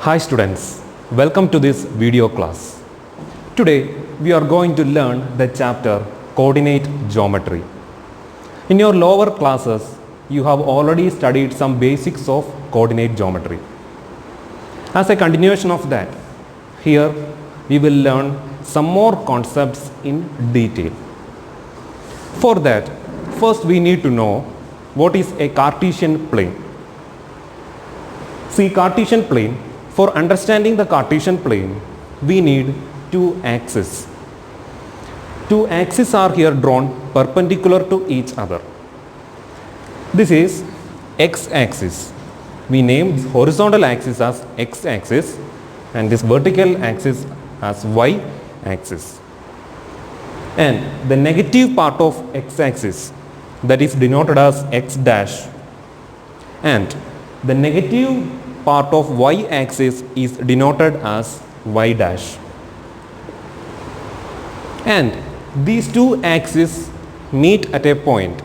Hi students, welcome to this video class. Today we are going to learn the chapter Coordinate Geometry. In your lower classes, you have already studied some basics of coordinate geometry. As a continuation of that, here we will learn some more concepts in detail. For that, first we need to know what is a Cartesian plane. See, Cartesian plane, for understanding the Cartesian plane, we need two axes. Two axes are here drawn perpendicular to each other. This is x-axis. We name this horizontal axis as x-axis and this vertical axis as y-axis. And the negative part of x-axis, that is denoted as x dash, and the negative part of y-axis is denoted as y dash. And these two axes meet at a point.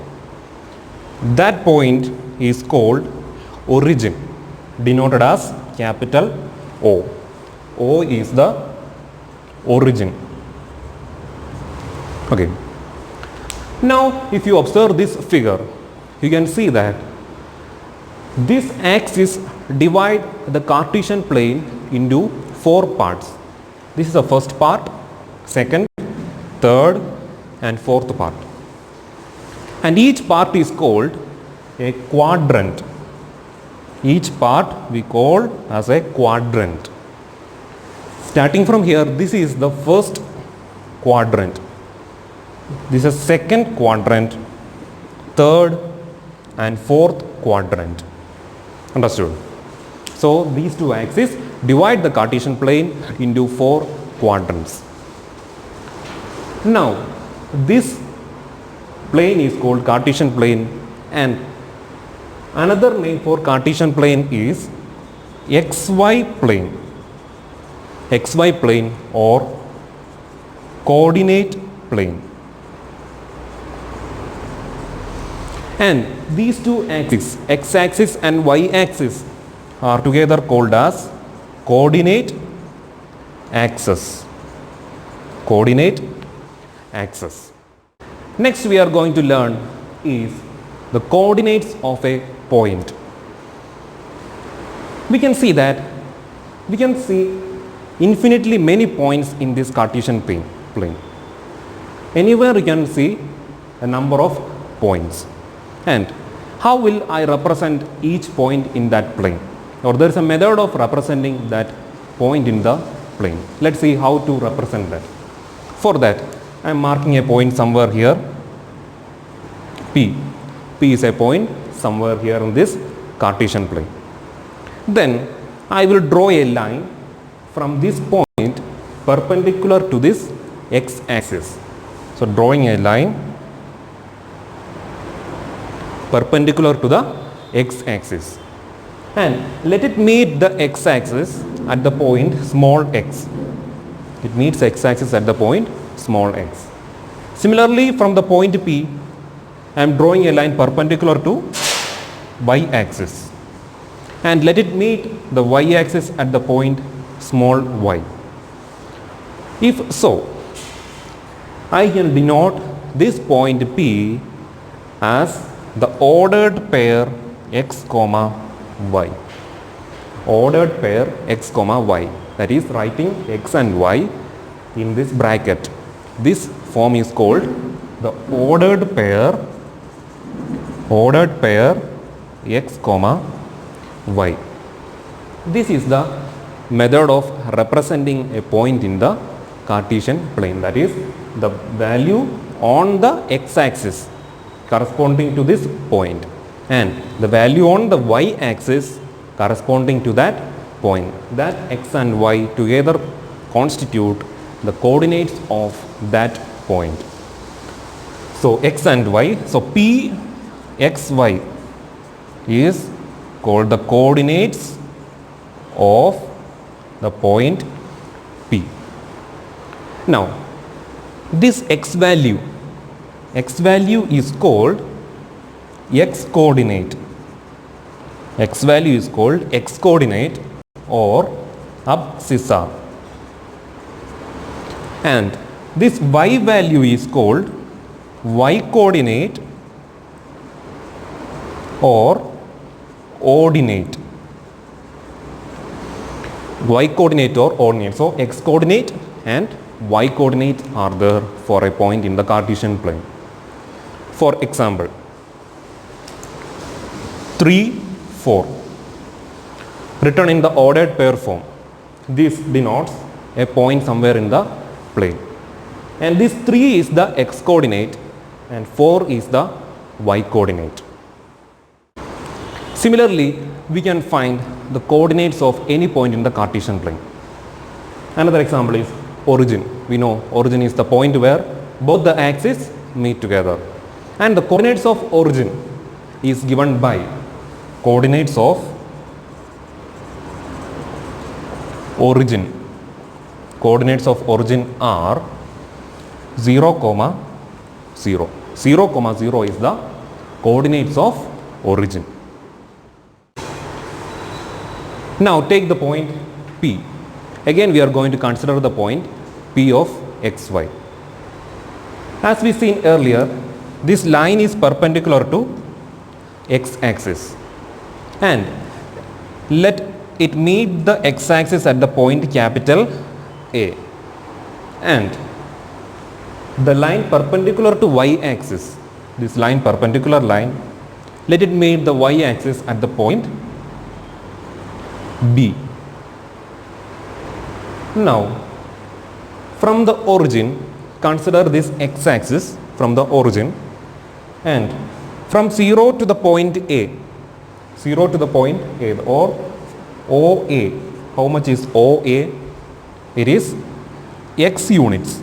That point is called origin, denoted as capital O. O is the origin. Okay. Now, if you observe this figure, you can see that this axis divide the Cartesian plane into four parts. This is the first part, second, third and fourth part. And each part is called a quadrant. Each part we call as a quadrant. Starting from here, this is the first quadrant. This is second quadrant, third and fourth quadrant. Understood? So these two axes divide the Cartesian plane into four quadrants. Now this plane is called Cartesian plane, and another name for Cartesian plane is XY plane. XY plane or coordinate plane. And these two axes, x-axis and y-axis, are together called as coordinate axes. Coordinate axes. Next we are going to learn is the coordinates of a point. We can see infinitely many points in this Cartesian plane. Anywhere you can see a number of points. And how will I represent each point in that plane? Or there is a method of representing that point in the plane. Let's see how to represent that. For that, I am marking a point somewhere here, P. P is a point somewhere here in this Cartesian plane. Then I will draw a line from this point perpendicular to this x-axis. So drawing a line perpendicular to the x-axis, and let it meet the x-axis at the point small x. It meets x-axis at the point small x. Similarly, from the point P, I am drawing a line perpendicular to y-axis, and let it meet the y-axis at the point small y. If so, I can denote this point P as the ordered pair x comma y. Ordered pair x comma y, that is writing x and y in this bracket. This form is called the ordered pair x comma y. This is the method of representing a point in the Cartesian plane, that is the value on the x-axis corresponding to this point and the value on the y-axis corresponding to that point. That x and y together constitute the coordinates of that point. So x and y, so P x y is called the coordinates of the point P. Now this x value is called x coordinate. X value is called x coordinate or abscissa. And this y value is called y coordinate or ordinate. Y coordinate or ordinate. So x coordinate and y coordinate are there for a point in the Cartesian plane. For example, 3, 4 written in the ordered pair form. This denotes a point somewhere in the plane. And this 3 is the x coordinate and 4 is the y coordinate. Similarly, we can find the coordinates of any point in the Cartesian plane. Another example is origin. We know origin is the point where both the axes meet together. And the coordinates of origin is given by coordinates of origin. Coordinates of origin are 0, 0. 0, 0 is the coordinates of origin. Now take the point P. Again we are going to consider the point P of xy. As we seen earlier, this line is perpendicular to x-axis and let it meet the x-axis at the point capital A, and the line perpendicular to y-axis, this line perpendicular line, let it meet the y-axis at the point B. Now from the origin consider this x-axis from the origin, and from 0 to the point A, 0 to the point A or OA, how much is OA? It is x units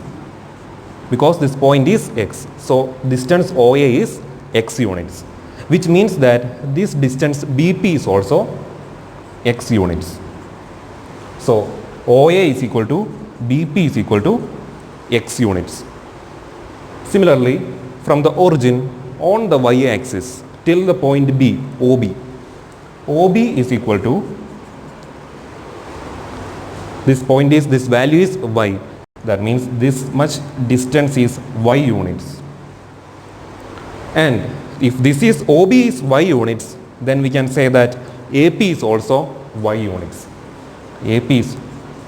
because this point is x. So distance OA is x units, which means that this distance BP is also x units. So OA is equal to BP is equal to x units. Similarly, from the origin on the y-axis till the point B, OB, OB is equal to, this point is, this value is y. That means this much distance is y units. And if this is OB is y units, then we can say that AP is also y units. AP is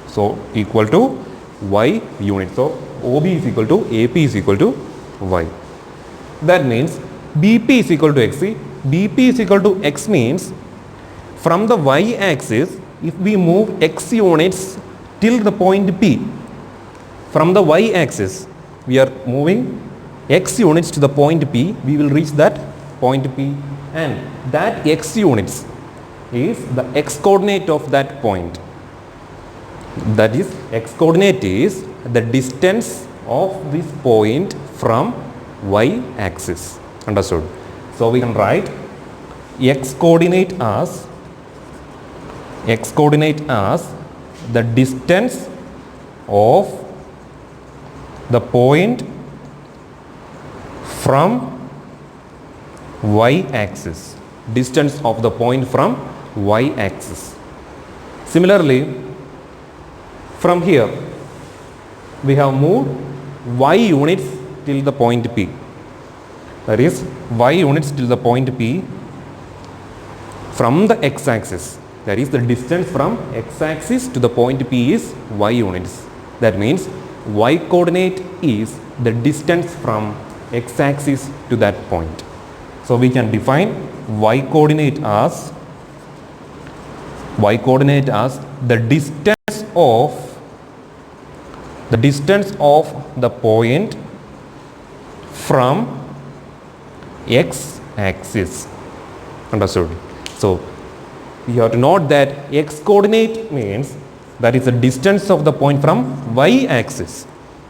so equal to y units. So OB is equal to AP is equal to y. That means BP is equal to XC. BP is equal to X means from the y axis, if we move x units till the point P, from the y axis we are moving x units to the point P, we will reach that point P, and that x units is the x coordinate of that point. That is, x coordinate is the distance of this point from y axis. Understood? So we can write x coordinate as the distance of the point from y axis. Distance of the point from y axis. Similarly, from here we have moved y units till the point P. That is, y units till the point P from the x-axis. That is, the distance from x-axis to the point P is y units. That means y coordinate is the distance from x-axis to that point. So we can define y coordinate as the distance of the point from x-axis. Understood? So we have to note that x coordinate means that is the distance of the point from y-axis,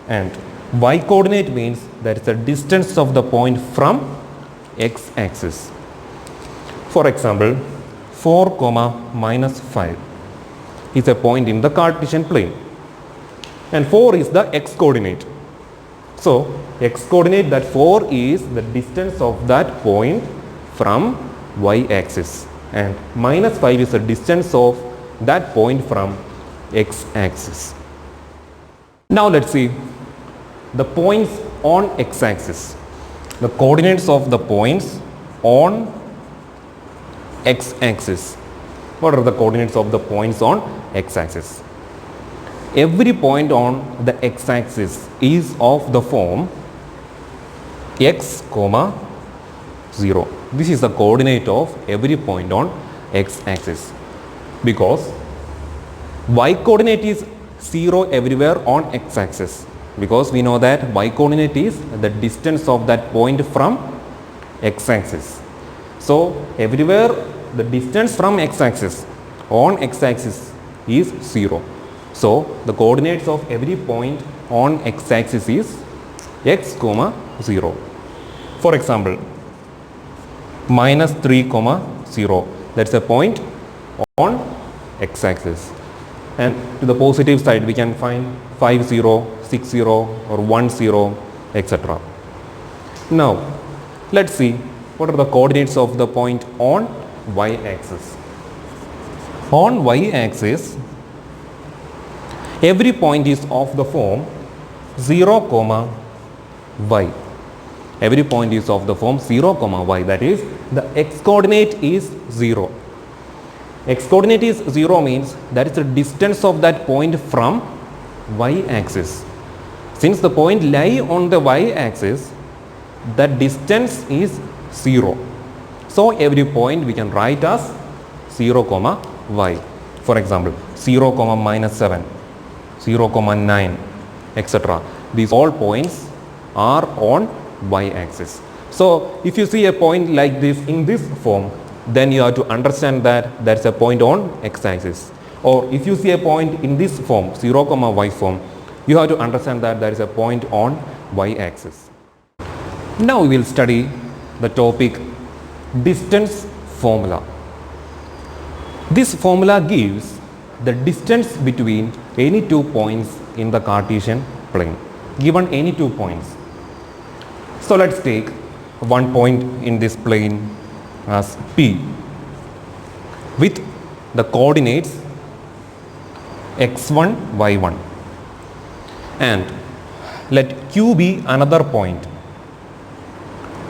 and y coordinate means that is the distance of the point from x-axis. For example, 4, -5 is a point in the Cartesian plane, and 4 is the x coordinate. So x coordinate, that 4 is the distance of that point from y axis, and -5 is the distance of that point from x-axis. Now let's see the points on x-axis. The coordinates of the points on x-axis. What are the coordinates of the points on x-axis? Every point on the x-axis is of the form x, 0. This is the coordinate of every point on x-axis, because y coordinate is 0 everywhere on x-axis, because we know that y coordinate is the distance of that point from x-axis. So everywhere the distance from x-axis on x-axis is 0. So the coordinates of every point on x-axis is x, 0. For example, -3, 0. That's a point on x-axis. And to the positive side we can find 5, 0, 6, 0 or 1, 0, etc. Now let's see what are the coordinates of the point on y-axis. On y-axis, every point is of the form 0, y. Every point is of the form 0, y. That is, the x coordinate is 0. X coordinate is 0 means that is the distance of that point from y-axis. Since the point lie on the y-axis, that distance is 0. So every point we can write as 0, y. For example, 0, -7, 0, 9, etc. These all points are on y-axis. So if you see a point like this in this form, then you have to understand that that's a point on x-axis. Or if you see a point in this form, 0, y form, you have to understand that there is a point on y-axis. Now we will study the topic distance formula. This formula gives the distance between any two points in the Cartesian plane, given any two points. So let's take one point in this plane as P with the coordinates x1, y1, and let Q be another point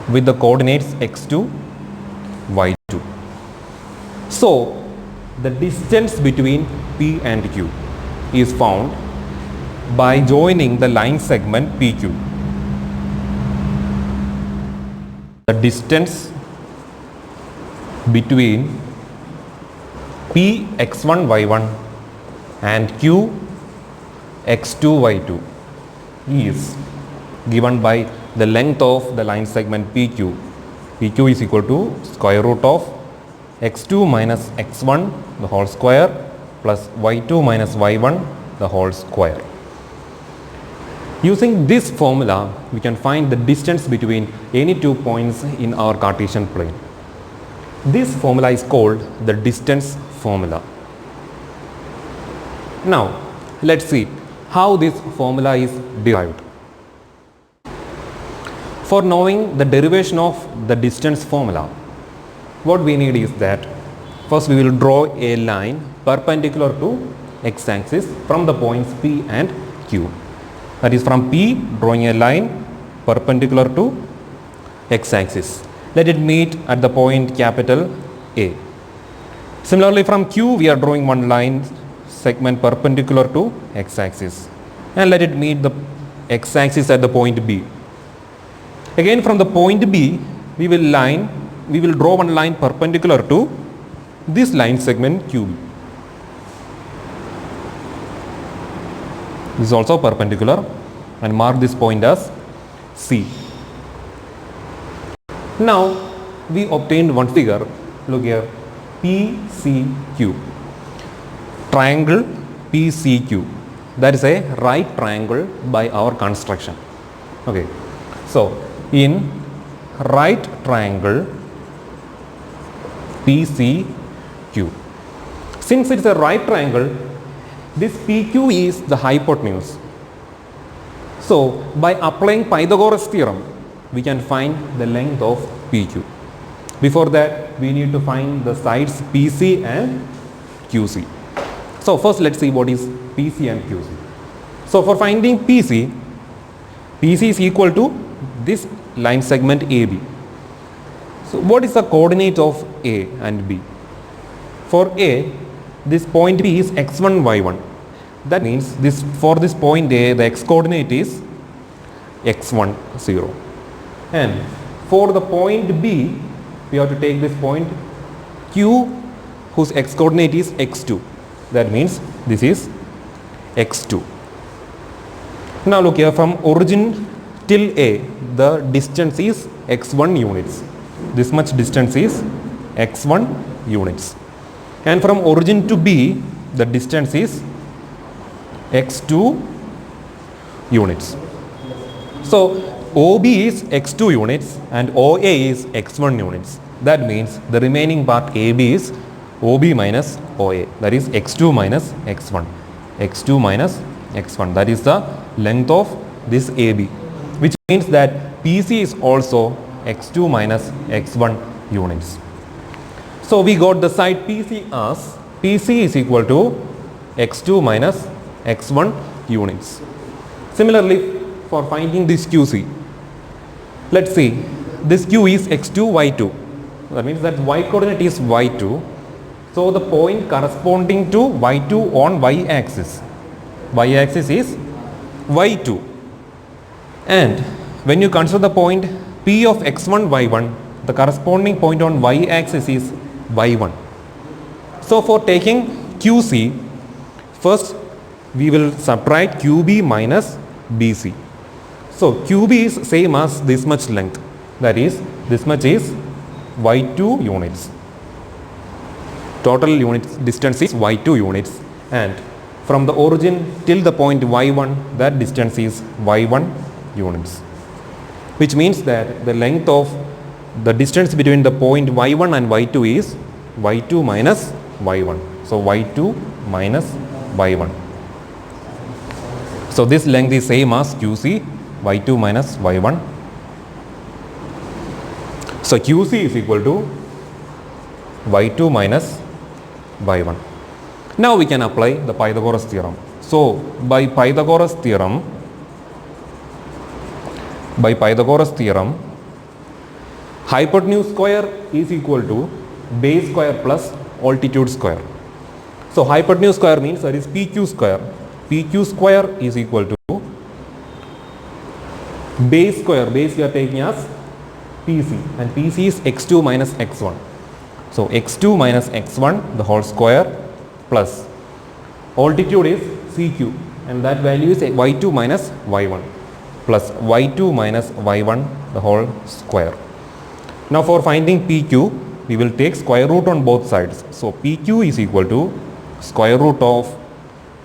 with the coordinates x2, y2. So the distance between P and Q is found by joining the line segment PQ. The distance between P x1 y1 and Q x2 y2 is given by the length of the line segment PQ. PQ is equal to square root of x2 minus x1 the whole square plus y2 minus y1 the whole square. Using this formula, we can find the distance between any two points in our Cartesian plane. This formula is called the distance formula. Now, let's see how this formula is derived. For knowing the derivation of the distance formula, what we need is that first we will draw a line perpendicular to x-axis from the points P and Q. That is, from P, drawing a line perpendicular to x-axis. Let it meet at the point capital A. Similarly, from Q we are drawing one line segment perpendicular to x-axis, and let it meet the x-axis at the point B. Again, from the point B we will draw one line perpendicular to this line segment QB. This is also perpendicular, and mark this point as C. Now we obtained one figure. Look here, PCQ, triangle PCQ. That is a right triangle by our construction. Okay, so in right triangle PCQ, since it is a right triangle, this PQ is the hypotenuse. So by applying Pythagoras theorem, we can find the length of PQ. Before that, we need to find the sides PC and QC. So first let's see what is PC and QC. So for finding PC is equal to this line segment AB. So what is the coordinate of A and B? For A, this point B is x1, y1. That means this for this point A, the x coordinate is x1, 0. And for the point B, we have to take this point Q whose x coordinate is x2. That means this is x2. Now look here, from origin till A, the distance is x1 units. This much distance is x1 units. And from origin to B, the distance is x2 units. So OB is x2 units and OA is x1 units. That means the remaining part AB is OB minus OA. That is x2 minus x1. x2 minus x1. That is the length of this AB, which means that PC is also x2 minus x1 units. So we got the side PC as PC is equal to x2 minus x1 units. Similarly, for finding this QC, let's see, this Q is x2, y2. That means that y coordinate is y2. So the point corresponding to y2 on y-axis is y2. And when you consider the point P of x1, y1, the corresponding point on y-axis is y1. So for taking QC, first we will subtract QB minus BC. So QB is same as this much length. That is, this much is y2 units. Total units distance is y2 units, and from the origin till the point y1, that distance is y1 units, which means that the length of the distance between the point y1 and y2 is y2 minus y1. So y2 minus y1. So this length is same as QC, y2 minus y1. So QC is equal to y2 minus y1. Now we can apply the Pythagoras theorem. So by Pythagoras theorem, hypotenuse square is equal to base square plus altitude square. So hypotenuse square means that is PQ square. PQ square is equal to base square. Base we are taking as PC, and PC is x2 minus x1. So x2 minus x1 the whole square plus altitude is CQ, and that value is y2 minus y1 plus y2 minus y1 the whole square. Now for finding PQ, we will take square root on both sides. So PQ is equal to square root of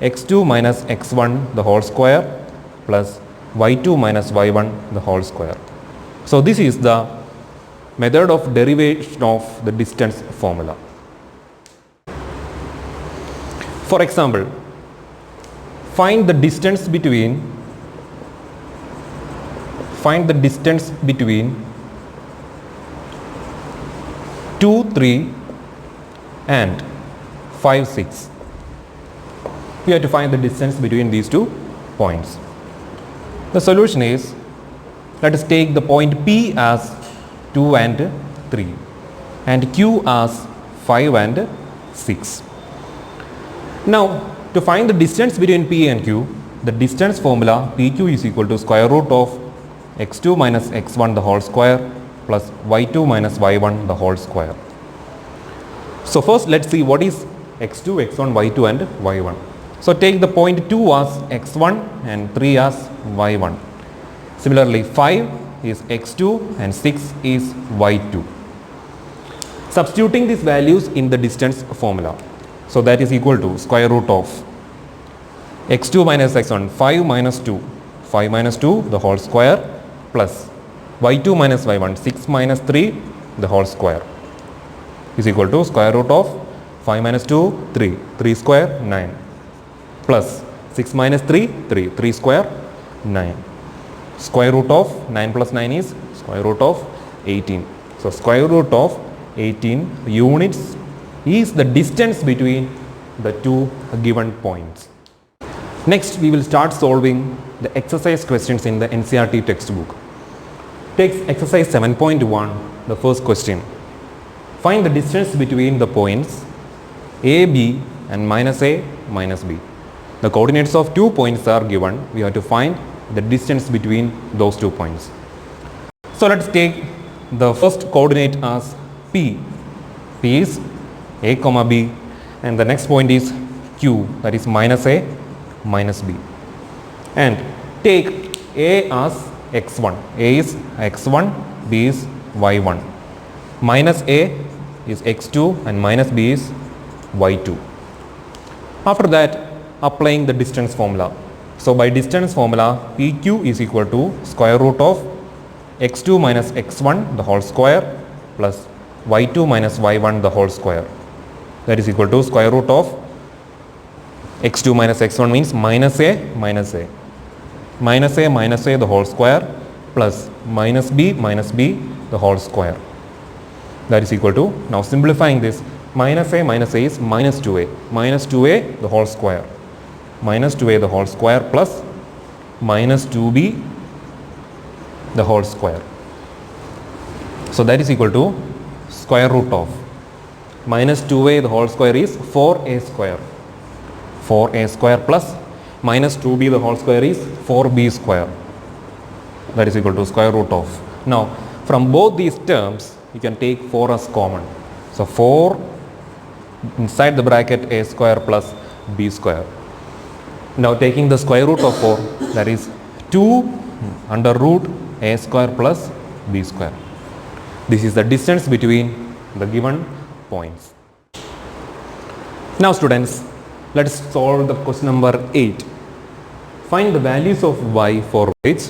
x2 minus x1 the whole square plus y2 minus y1 the whole square. So this is the method of derivation of the distance formula. For example, find the distance between 2, 3 and 5, 6. We have to find the distance between these 2 points. The solution is, let us take the point P as 2 and 3 and Q as 5 and 6. Now to find the distance between P and Q, the distance formula PQ is equal to square root of x2 minus x1 the whole square plus y2 minus y1 the whole square. So first let's see what is x2, x1, y2 and y1. So take the point 2 as x1 and 3 as y1. Similarly 5 is x2 and 6 is y2. Substituting these values in the distance formula. So that is equal to square root of x2 minus x1, 5 minus 2 the whole square plus y2 minus y1, 6 minus 3 the whole square is equal to square root of 5 minus 2, 3 square 9 plus 6 minus 3 square 9. Square root of 9 plus 9 is square root of 18. So square root of 18 units is the distance between the two given points. Next, we will start solving the exercise questions in the NCERT textbook. Take exercise 7.1, the first question. Find the distance between the points A, B and minus A, minus B. The coordinates of 2 points are given. We have to find the distance between those 2 points. So let's take the first coordinate as P. P is A comma B, and the next point is Q, that is minus A, minus B. And take A as x1. A is x1, B is y1. Minus A is x2 and minus B is y2. After that, applying the distance formula. So by distance formula, PQ is equal to square root of x2 minus x1 the whole square plus y2 minus y1 the whole square. That is equal to square root of x2 minus x1 means minus a minus a. Minus a the whole square plus minus b the whole square. That is equal to, now simplifying this, minus a is minus 2a. Minus 2a the whole square. Minus 2a the whole square plus minus 2b the whole square. So that is equal to square root of minus 2a the whole square is 4a square. 4a square plus minus 2b the whole square is 4b square. That is equal to square root of. Now from both these terms you can take 4 as common. So 4 inside the bracket a square plus b square. Now taking the square root of 4, that is 2 under root a square plus b square. This is the distance between the given points. Now students, let us solve the question number 8. Find the values of y for which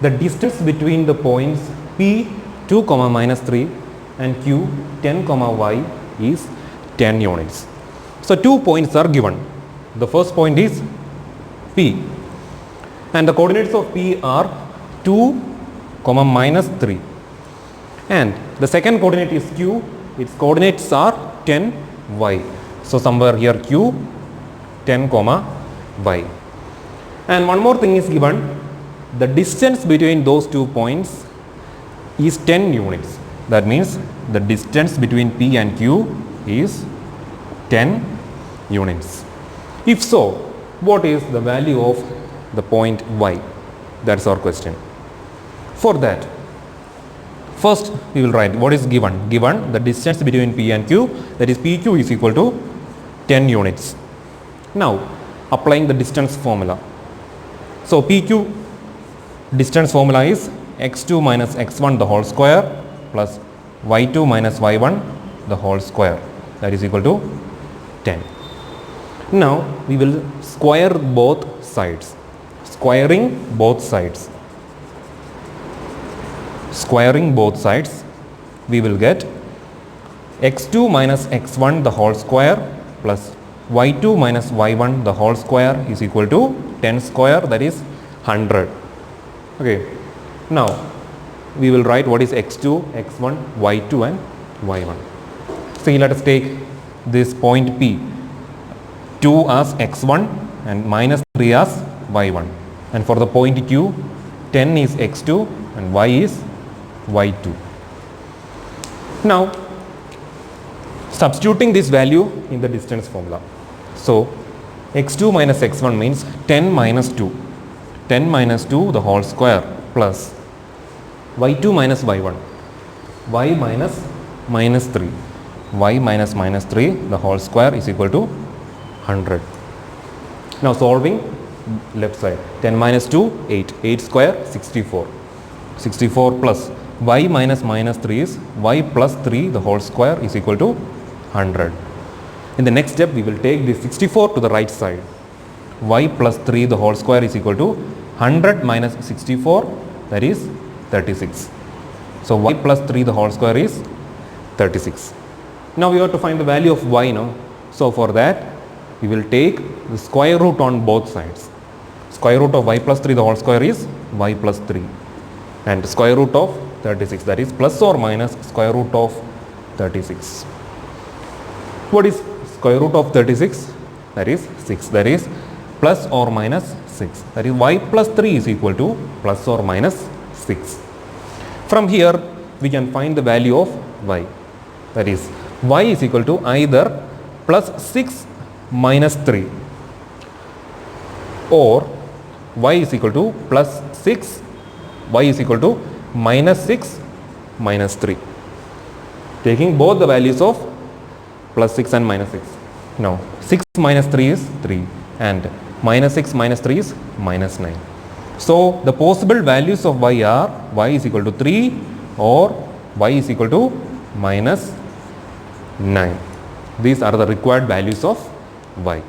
the distance between the points P 2, minus 3 and Q 10, y is 10 units. So 2 points are given. The first point is P and the coordinates of P are 2, minus 3, and the second coordinate is Q. Its coordinates are 10, y. So somewhere here Q 10, y. And one more thing is given, the distance between those 2 points is 10 units. That means the distance between P and Q is 10 units. If so, what is the value of the point y? That's our question. For that, first we will write what is given. Given the distance between P and Q, that is PQ is equal to 10 units. Now applying the distance formula. So PQ distance formula is x2 minus x1 the whole square plus y2 minus y1 the whole square. That is equal to 10. Now we will square both sides. Squaring both sides. Squaring both sides, we will get x2 minus x1 the whole square plus y2 minus y1 the whole square is equal to 10 square, that is 100. Okay. Now we will write what is x2, x1, y2 and y1. See, let us take this point P, 2 as x1 and minus 3 as y1, and for the point Q, 10 is x2 and y is y2. Now substituting this value in the distance formula. So x2 minus x1 means 10 minus 2. 10 minus 2 the whole square plus y2 minus y1. Y minus minus 3. Y minus minus 3 the whole square is equal to 100. Now solving left side. 10 minus 2, 8. 8 square, 64. 64 plus y minus minus 3 is y plus 3 the whole square is equal to 100. In the next step, we will take this 64 to the right side. Y plus 3 the whole square is equal to 100 minus 64, that is 36. So y plus 3 the whole square is 36. Now we have to find the value of y now. So for that, we will take the square root on both sides. Square root of y plus 3 the whole square is y plus 3, and square root of 36, that is plus or minus square root of 36. What is square root of 36, that is 6, that is plus or minus 6, that is y plus 3 is equal to plus or minus 6. From here we can find the value of y, that is y is equal to either plus 6 minus 3 or y is equal to plus 6, y is equal to minus 6 minus 3, taking both the values of plus 6 and minus 6. Now 6 minus 3 is 3 and minus 6 minus 3 is minus 9. So the possible values of y are y is equal to 3 or y is equal to minus 9. These are the required values of y.